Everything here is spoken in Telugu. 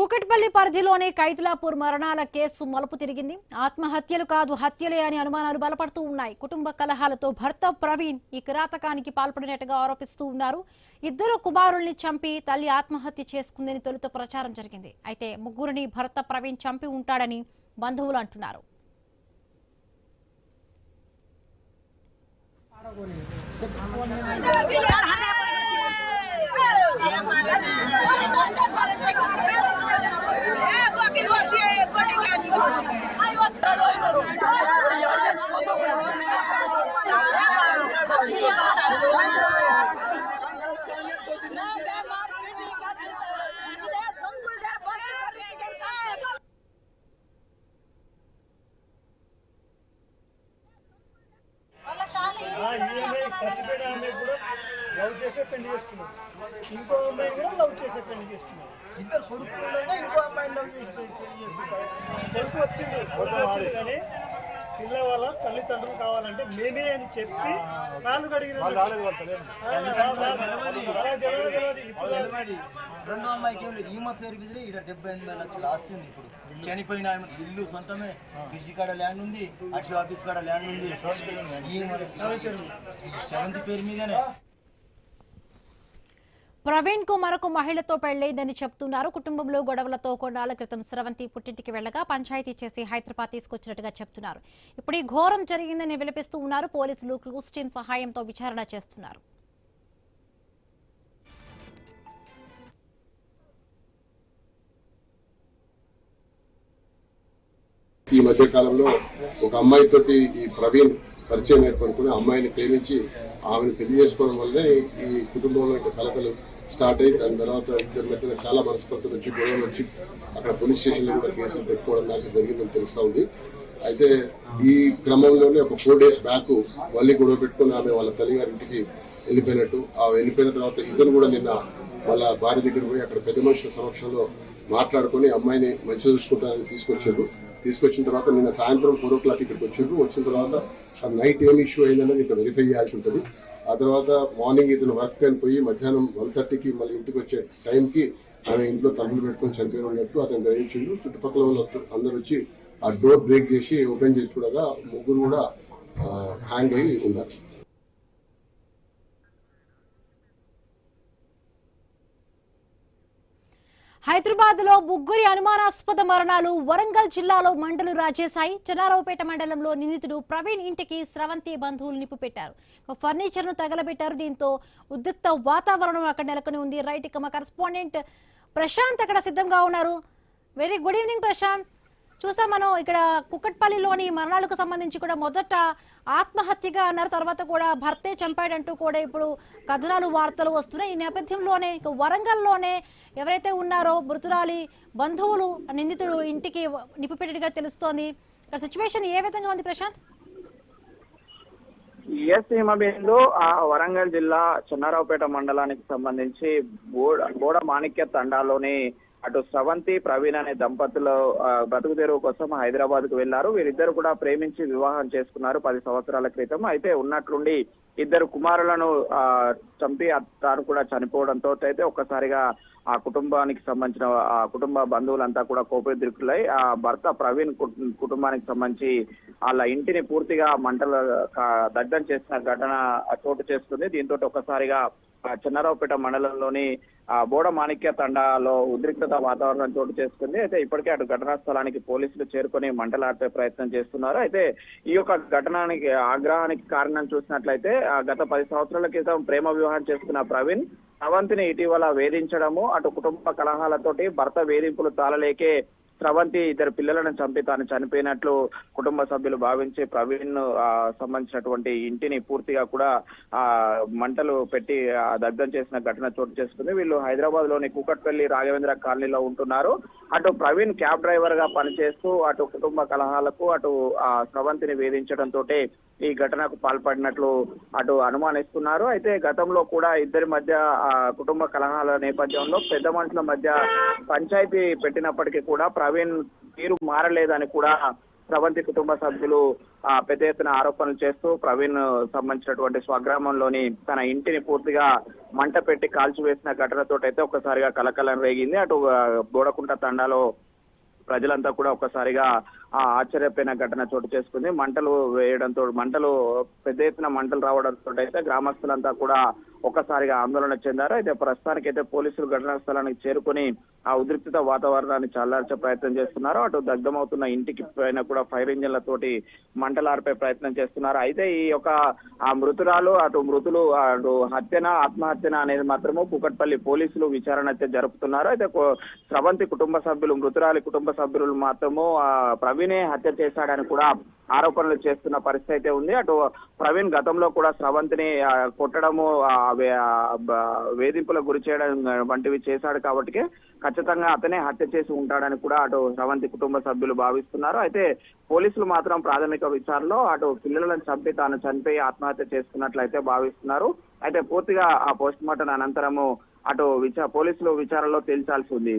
కూకట్పల్లి పరిధిలోని కైతలాపూర్ మరణాల కేసు మలుపు తిరిగింది. ఆత్మహత్యలు కాదు హత్యలే అని అనుమానాలు బలపడుతూ ఉన్నాయి. కుటుంబ కలహాలతో భర్త ప్రవీణ్ ఈ కిరాతకానికి పాల్పడినట్టుగా ఆరోపిస్తూ ఉన్నారు. ఇద్దరు కుమారుల్ని చంపి తల్లి ఆత్మహత్య చేసుకుందని తొలుత ప్రచారం జరిగింది. అయితే ముగ్గురిని భర్త ప్రవీణ్ చంపి ఉంటాడని బంధువులు అంటున్నారు. చచ్చిపోయిన అమ్మాయి కూడా లవ్ చేసే పెళ్లి చేసుకున్నాడు. ఇంకో అమ్మాయిని కూడా లవ్ చేసే పెళ్లి చేసుకున్నాడు. ఇద్దరు కొడుకులు ఇంకో అమ్మాయిని లవ్ చేసి పెళ్లి చేసుకుంటారు. తెలిసి వచ్చింది కానీ పిల్ల వాళ్ళ తల్లిదండ్రులు కావాలంటే మేమే అని చెప్పి కాళ్ళు కడిగిన రెండో అమ్మాయికి ఏం లేదు. ఈమె పేరు మీద ఇక్కడ 70-80 లక్షలు ఆస్తి ఉంది. ఇప్పుడు చనిపోయిన ఇల్లు సొంతమే, బ్రిడ్జి కాడ ల్యాండ్ ఉంది, అటు ఆఫీస్ కాడ ల్యాండ్ ఉంది. సెవెంత్ పేరు మీదనే. ప్రవీణ్ కు మరొక మహిళతో పెళ్లైందని చెప్తున్నారు. కుటుంబంలో గొడవలతో కొన్నాళ్ల క్రితం స్రవంతి పుట్టింటికి వెళ్లగా పంచాయతీ చేసి హైదరాబాద్ తీసుకొచ్చినట్టుగా చెప్తున్నారు. ఇప్పుడు ఈ ఘోరం జరిగిందని విలపిస్తూ ఉన్నారు. పోలీసులు క్లూస్ టీం సహాయంతో విచారణ చేస్తున్నారు. ఈ మధ్య కాలంలో ఒక అమ్మాయితోటి ఈ ప్రవీణ్ పరిచయం ఏర్పడుకుని అమ్మాయిని ప్రేమించి ఆమెను పెళ్లి చేసుకోవడం వల్లే ఈ కుటుంబంలో ఇంకా కలకలు స్టార్ట్ అయ్యి దాని తర్వాత ఇద్దరి మధ్యన చాలా మనస్పర్ధలు వచ్చి గొడవలు వచ్చి అక్కడ పోలీస్ స్టేషన్లో కూడా కేసులు పెట్టుకోవడం దానికి జరిగిందని తెలుస్తూ ఉంది. అయితే ఈ క్రమంలోనే ఒక 4 days బ్యాక్ మళ్ళీ గొడవ పెట్టుకుని ఆమె వాళ్ళ తల్లిగారింటికి వెళ్ళిపోయినట్టు, ఆ వెళ్ళిపోయిన తర్వాత ఇద్దరు కూడా నిన్న వాళ్ళ భార్య దగ్గర పోయి అక్కడ పెద్ద మనుషుల సమక్షంలో మాట్లాడుకుని అమ్మాయిని మంచి చూసుకుంటారని తీసుకొచ్చిన తర్వాత నిన్న సాయంత్రం 4 o'clock ఇక్కడికి వచ్చిన తర్వాత నైట్ ఏం ఇష్యూ అయిందన్నది ఇంకా వెరిఫై చేయాల్సి ఉంటుంది. ఆ తర్వాత మార్నింగ్ ఇతను వర్క్ అని పోయి మధ్యాహ్నం 1:30కి మళ్ళీ ఇంటికి వచ్చే టైంకి ఆమె ఇంట్లో తలుపులు పెట్టుకుని చనిపోయి ఉన్నట్టు అతను గ్రహించిండు. చుట్టుపక్కల వాళ్ళు అందరూ వచ్చి ఆ డోర్ బ్రేక్ చేసి ఓపెన్ చేసి చూడగా ముగ్గురు కూడా హ్యాంగ్ అయ్యి ఉన్నారు. హైదరాబాద్ లో ముగ్గురి అనుమానాస్పద మరణాలు వరంగల్ జిల్లాలో మంటలు రాజేశాయి. చెన్నారావుపేట మండలంలో నిందితుడు ప్రవీణ్ ఇంటికి స్రవంతి బంధువులు నిప్పు పెట్టారు. ఫర్నిచర్ ను తగలబెట్టారు. దీంతో ఉద్రిక్త వాతావరణం అక్కడ నెలకొని ఉంది. రైట్, ఇక మా కరెస్పాండెంట్ ప్రశాంత్ అక్కడ సిద్ధంగా ఉన్నారు. Very good evening Prashant. చూసాం మనం ఇక్కడ కుక్కట్పల్లిలోని మరణాలకు సంబంధించి కూడా మొదట ఆత్మహత్యగా అన్నారు, తర్వాత కూడా భర్తే చంపాడంటూ కూడా ఇప్పుడు కథనాలు వార్తలు వస్తున్నాయి. ఈ నేపథ్యంలోనే ఇక వరంగల్లోనే ఎవరైతే ఉన్నారో మృతురాలి బంధువులు నిందితుడు ఇంటికి నిప్పు పెట్టినట్టుగా తెలుస్తోంది. ఇక్కడ సిచ్యువేషన్ ఏ విధంగా ఉంది ప్రశాంత్? హిమబిందు వరంగల్ జిల్లా చెన్నారావుపేట మండలానికి సంబంధించి బోడ మాణిక్య తండాలోని అటు స్రవంతి ప్రవీణ్ అనే దంపతులు బతుకు తెరువు కోసం హైదరాబాద్ కు వెళ్లారు. వీరిద్దరు కూడా ప్రేమించి వివాహం చేసుకున్నారు 10 సంవత్సరాల క్రితం. అయితే ఉన్నట్లుండి ఇద్దరు కుమారులను చంపి తాను కూడా చనిపోవడంతో అయితే ఒక్కసారిగా ఆ కుటుంబానికి సంబంధించిన ఆ కుటుంబ బంధువులంతా కూడా కోపద్రిక్తులై ఆ భర్త ప్రవీణ్ కుటుంబానికి సంబంధించి వాళ్ళ ఇంటిని పూర్తిగా మంటలు దగ్ధం చేసిన ఘటన చోటు చేసుకుంది. దీంతో ఒక్కసారిగా చెన్నారావుపేట మండలంలోని బోడ మాణిక్య తండాలో ఉద్రిక్తత వాతావరణం చోటు చేసుకుంది. అయితే ఇప్పటికే అటు ఘటనా స్థలానికి పోలీసులు చేరుకొని మంటలార్పే ప్రయత్నం చేస్తున్నారు. అయితే ఈ యొక్క ఘటనానికి ఆగ్రహానికి కారణం చూసినట్లయితే గత 10 సంవత్సరాల క్రితం ప్రేమ వివాహం చేసుకున్న ప్రవీణ్ స్రవంతిని ఇటీవల వేధించడము, అటు కుటుంబ కలహాలతోటి భర్త వేధింపులు తాళలేకే స్రవంతి ఇద్దరు పిల్లలను చంపి తాను చనిపోయినట్లు కుటుంబ సభ్యులు భావించి ప్రవీణ్ సంబంధించినటువంటి ఇంటిని పూర్తిగా కూడా మంటలు పెట్టి దగ్ధం చేసిన ఘటన చోటు చేసుకుంది. వీళ్ళు హైదరాబాద్ లోని కూకట్పల్లి రాఘవేంద్ర కాలనీలో ఉంటున్నారు. అటు ప్రవీణ్ క్యాబ్ డ్రైవర్ గా పనిచేస్తూ అటు కుటుంబ కలహాలకు అటు స్రవంతిని వేధించడంతో ఈ ఘటనకు పాల్పడినట్లు అటు అనుమానిస్తున్నారు. అయితే గతంలో కూడా ఇద్దరి మధ్య కుటుంబ కలహాల నేపథ్యంలో పెద్ద మనుషుల మధ్య పంచాయతీ పెట్టినప్పటికీ కూడా ప్రవీణ్ తీరు మారలేదని కూడా స్రవంతి కుటుంబ సభ్యులు పెద్ద ఎత్తున ఆరోపణలు చేస్తూ ప్రవీణ్ సంబంధించినటువంటి స్వగ్రామంలోని తన ఇంటిని పూర్తిగా మంట పెట్టి కాల్చివేసిన ఘటనతో అయితే ఒక్కసారిగా కలకలం రేగింది. అటు బోడకుంట తండాలో ప్రజలంతా కూడా ఒక్కసారిగా ఆశ్చర్యపోయిన ఘటన చోటు చేసుకుంది. మంటలు వేయడంతో పెద్ద ఎత్తున మంటలు రావడంతో అయితే గ్రామస్తులంతా కూడా ఒక్కసారిగా ఆందోళన చెందారు. అయితే ప్రస్తుతానికైతే పోలీసులు ఘటనా స్థలానికి చేరుకుని ఆ ఉద్రిక్త వాతావరణాన్ని చల్లార్చే ప్రయత్నం చేస్తున్నారు. అటు దగ్ధమవుతున్న ఇంటికి పైన కూడా ఫైర్ ఇంజన్లతోటి మంటలార్పే ప్రయత్నం చేస్తున్నారు. అయితే ఈ యొక్క ఆ మృతురాలు మృతులు హత్యనా ఆత్మహత్యనా అనేది మాత్రము కూకట్పల్లి పోలీసులు విచారణ అయితే జరుపుతున్నారు. అయితే స్రవంతి కుటుంబ సభ్యులు మృతురాలి కుటుంబ సభ్యులు మాత్రము ప్రవీణే హత్య చేశాడని కూడా ఆరోపణలు చేస్తున్న పరిస్థితి అయితే ఉంది. అటు ప్రవీణ్ గతంలో కూడా స్రవంతిని కొట్టడము వేధింపులకు గురి చేయడం వంటివి చేశాడు కాబట్టి ఖచ్చితంగా అతనే హత్య చేసి ఉంటాడని కూడా అటు స్రవంతి కుటుంబ సభ్యులు భావిస్తున్నారు. అయితే పోలీసులు మాత్రం ప్రాథమిక విచారణలో అటు పిల్లలను చంపి తాను చనిపోయి ఆత్మహత్య చేసుకున్నట్లయితే భావిస్తున్నారు. అయితే పూర్తిగా ఆ పోస్ట్ మార్టం అనంతరము అటు పోలీసులు విచారణలో తేల్చాల్సి ఉంది.